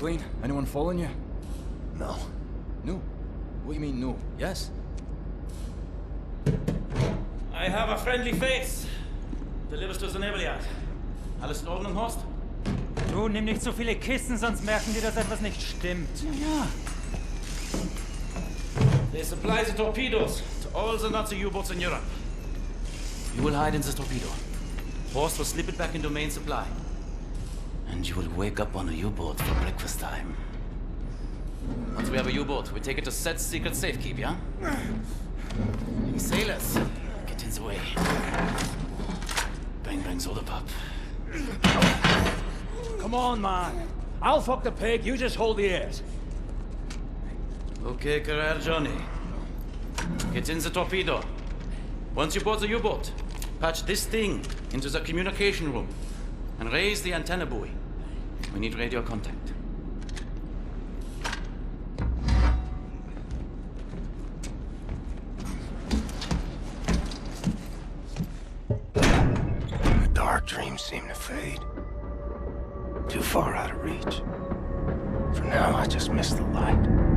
clean? Anyone following you? No. No. What do you mean, no? Yes? I have a friendly face. Delivers to the Nebeljagd. Alles in Ordnung, Horst? Du, nimm nicht so viele Kisten, sonst merken die, dass etwas nicht stimmt. Ja. They supply the torpedoes to all the Nazi U-boats in Europe. You will hide in the torpedo. Horst will slip it back into main supply. And you will wake up on a U-boat for breakfast time. Once we have a U-boat, we take it to Set's secret safekeep, yeah? You sailors, get in the way. Bang bang soda pop. Come on, man. I'll fuck the pig, you just hold the ears. Okay, career Johnny. Get in the torpedo. Once you board the U-boat, patch this thing into the communication room and raise the antenna buoy. We need radio contact. The dark dreams seem to fade. Too far out of reach. For now, I just miss the light.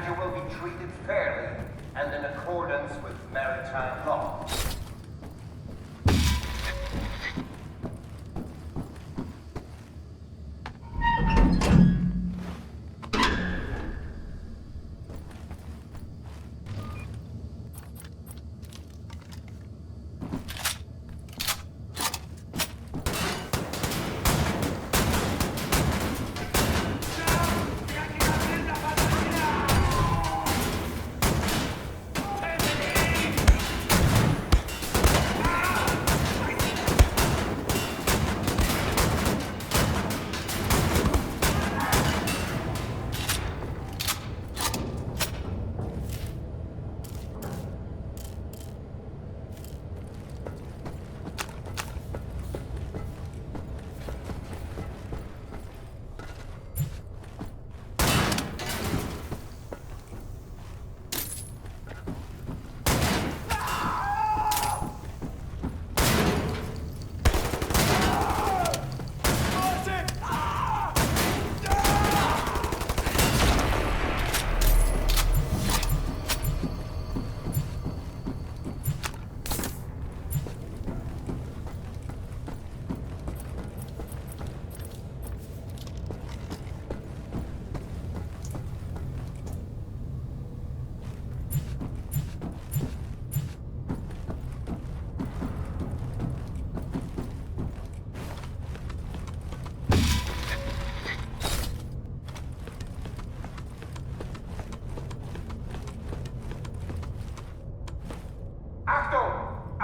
and you will be treated fairly and in accordance with maritime law.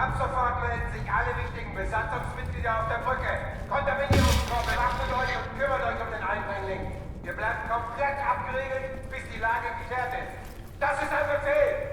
Ab sofort melden sich alle wichtigen Besatzungsmitglieder auf der Brücke. Kontaminierungskorps, bewaffnet euch und kümmert euch um den Eindringling. Ihr bleibt komplett abgeriegelt, bis die Lage geklärt ist. Das ist ein Befehl!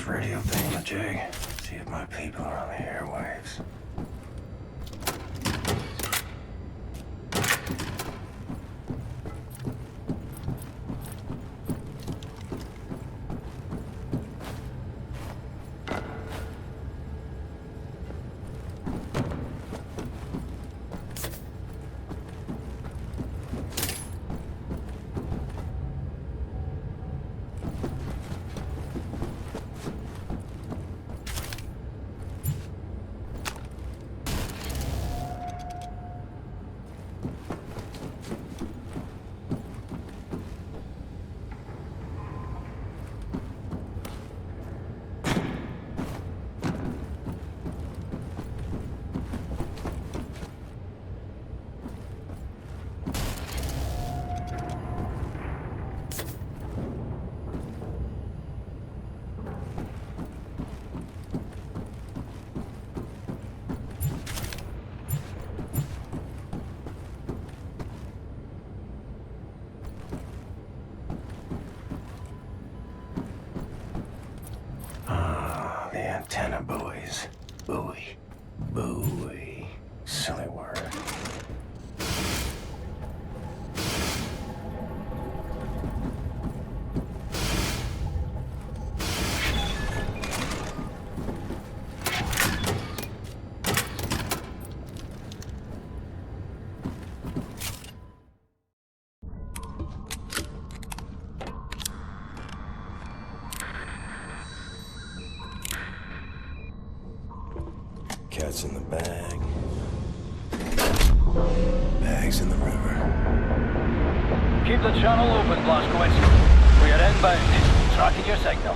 Radio thingamajig. See if my people are on the airwaves. The antenna buoys. Buoy. Buoy. Silly word. Cat's in the bag. Bag's in the river. Keep the channel open, Blazkowicz. We are inbound. Tracking your signal.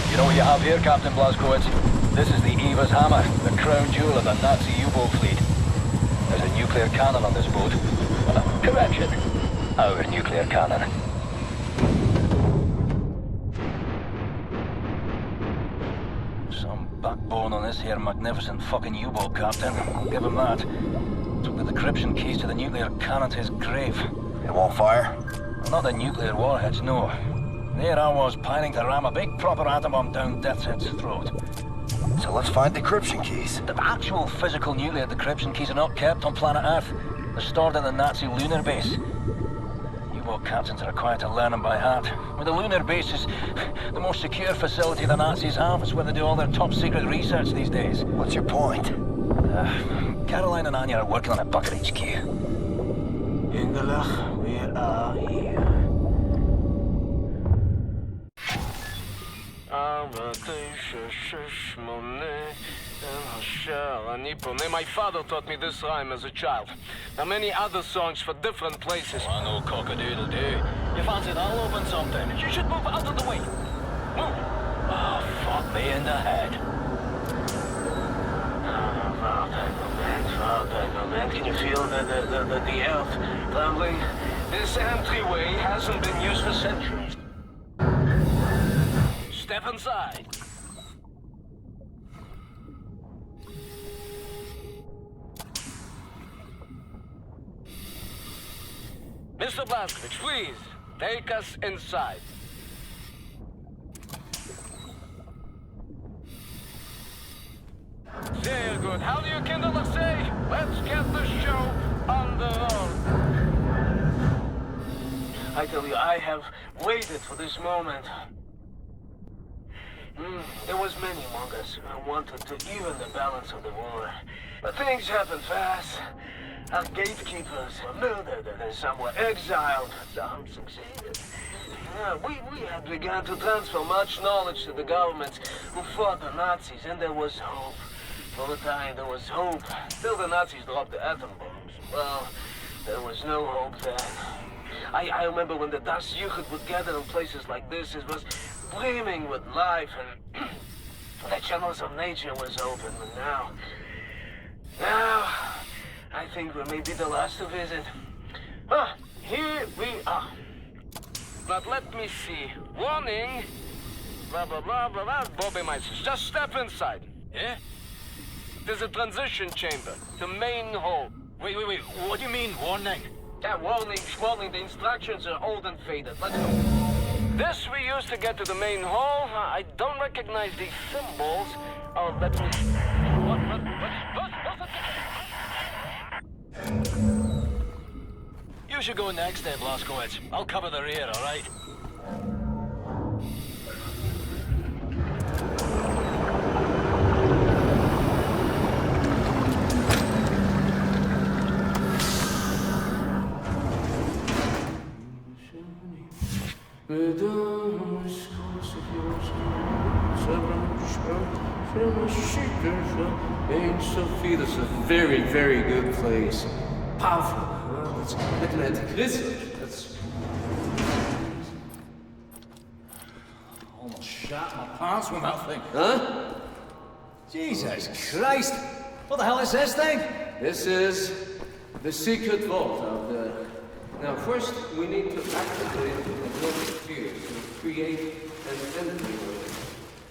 You know what you have here, Captain Blazkowicz? This is the Eva's Hammer, the crown jewel of the Nazi U-boat fleet. There's a nuclear cannon on this boat. Correction. Our nuclear cannon. Backbone on this here magnificent fucking U-boat, Captain. I'll give him that. Took the decryption keys to the nuclear cannon to his grave. It won't fire? Not the nuclear warheads, no. There I was, pining to ram a big proper atom bomb down Deathhead's throat. So let's find decryption keys. The actual physical nuclear decryption keys are not kept on planet Earth. They're stored in the Nazi lunar base. U-boat captains are required to learn them by heart. With the lunar base is the most secure facility the Nazis have. It's where they do all their top-secret research these days. What's your point? Caroline and Anya are working on a bucket HQ. Engelach, we are here. My father taught me this rhyme as a child. There are many other songs for different places. I know cock-a-doodle-doo. You fancy that'll open something? You should move out of the way. Move! Oh, fuck me in the head. Can you feel the earth trembling? This entryway hasn't been used for centuries. Step inside. Mr. Blazkowicz, please, take us inside. Very good. How do you kindle say? Let's get the show on the road. I tell you, I have waited for this moment. There was many among us who wanted to even the balance of the war. But things happen fast. Our gatekeepers were murdered and some were exiled. Some succeeded. Yeah, we had begun to transfer much knowledge to the governments who fought the Nazis, and there was hope. For the time, there was hope. Till the Nazis dropped the atom bombs. Well, there was no hope then. I remember when the Das Jugend would gather in places like this, it was brimming with life, and the channels of nature was open. But now, I think we may be the last to visit. Here we are. But let me see. Warning. Blah, blah, blah, blah, blah. Bobby Meisters, just step inside. Yeah? There's a transition chamber. The main hall. Wait. What do you mean, warning? Yeah, warning. The instructions are old and faded. Let's go. This we use to get to the main hall. I don't recognize these symbols. Oh, let me... You should go next there, Blazkowicz. I'll cover the rear, all right? Sophie, this is a very, very good place. Powerful. It's looking at the That's Almost shot my pants with that thing. huh? Jesus Christ! What the hell is this thing? This is the secret vault of the. Now, first we need to activate the global sphere to create an entryway.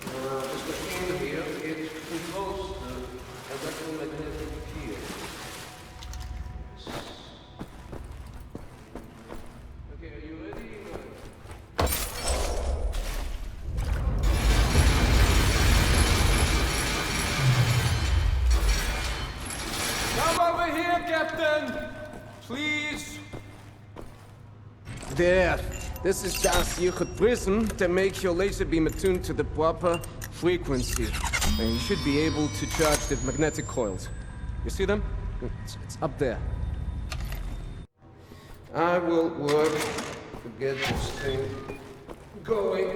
This machine here, it controls the electromagnetic field. Okay, are you ready? There. This is just your prism to make your laser beam attuned to the proper frequency. And you should be able to charge the magnetic coils. You see them? It's up there. I will work to get this thing going.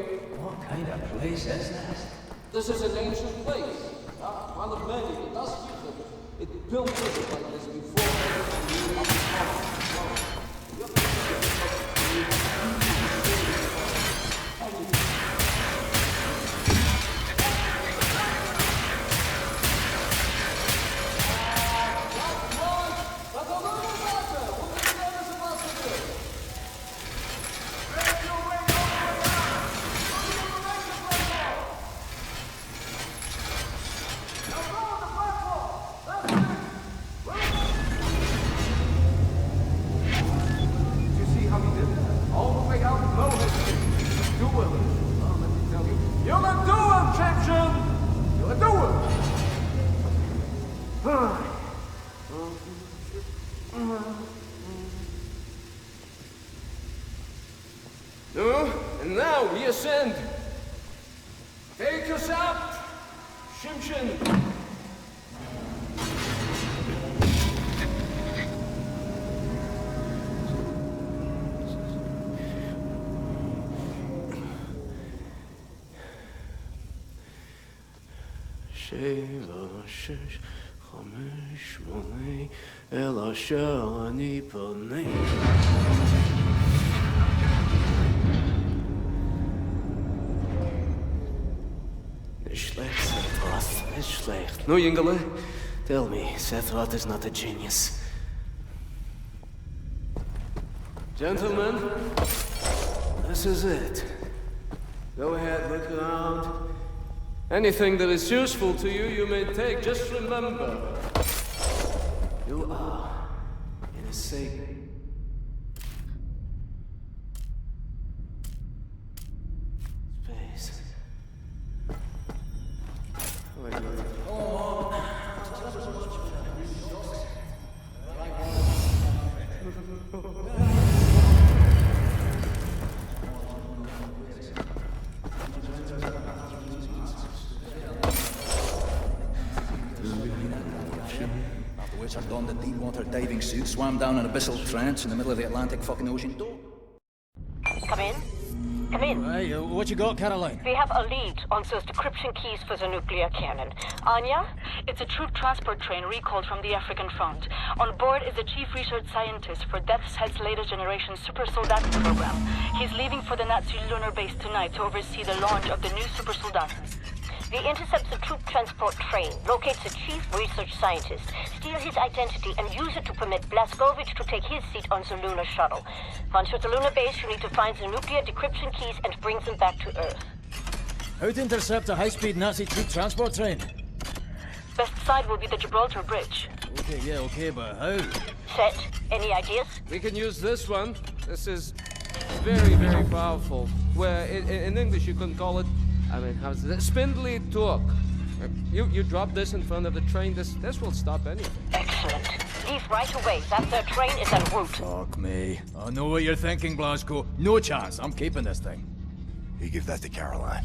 What kind of place is this? This is an ancient place. One of many. It does give them. It built it like this before. And now we ascend. Take us out, Shimshin. שבע, שש, חמש, שמונה, אל אשר אני פונה. Schlecht, Sethroth. It's schlecht. No, Yingale. Tell me, Sethroth is not a genius. Gentlemen, this is it. Go ahead, look around. Anything that is useful to you, you may take. Just remember, you are in a safe space. Afterwards, I donned a deep-water diving suit, swam down an abyssal trench in the middle of the Atlantic fucking ocean. Come in. Come in. Hey, what you got, Caroline? We have a lead on those decryption keys for the nuclear cannon. Anya? It's a troop transport train recalled from the African front. On board is the chief research scientist for Death's Head's latest generation super soldat program. He's leaving for the Nazi lunar base tonight to oversee the launch of the new super soldat. We intercept the troop transport train, locate the chief research scientist, steal his identity, and use it to permit Blazkowicz to take his seat on the lunar shuttle. Once at the lunar base, you need to find the nuclear decryption keys and bring them back to Earth. How to intercept a high-speed Nazi troop transport train? Best side will be the Gibraltar Bridge. Okay, but how? Set, any ideas? We can use this one. This is very, very powerful. Where in English you can call it, how's it? Spindly torque. You drop this in front of the train, this will stop anything. Excellent. Leave right away. That their train is en route. Fuck me. I know what you're thinking, Blasco. No chance. I'm keeping this thing. You give that to Caroline.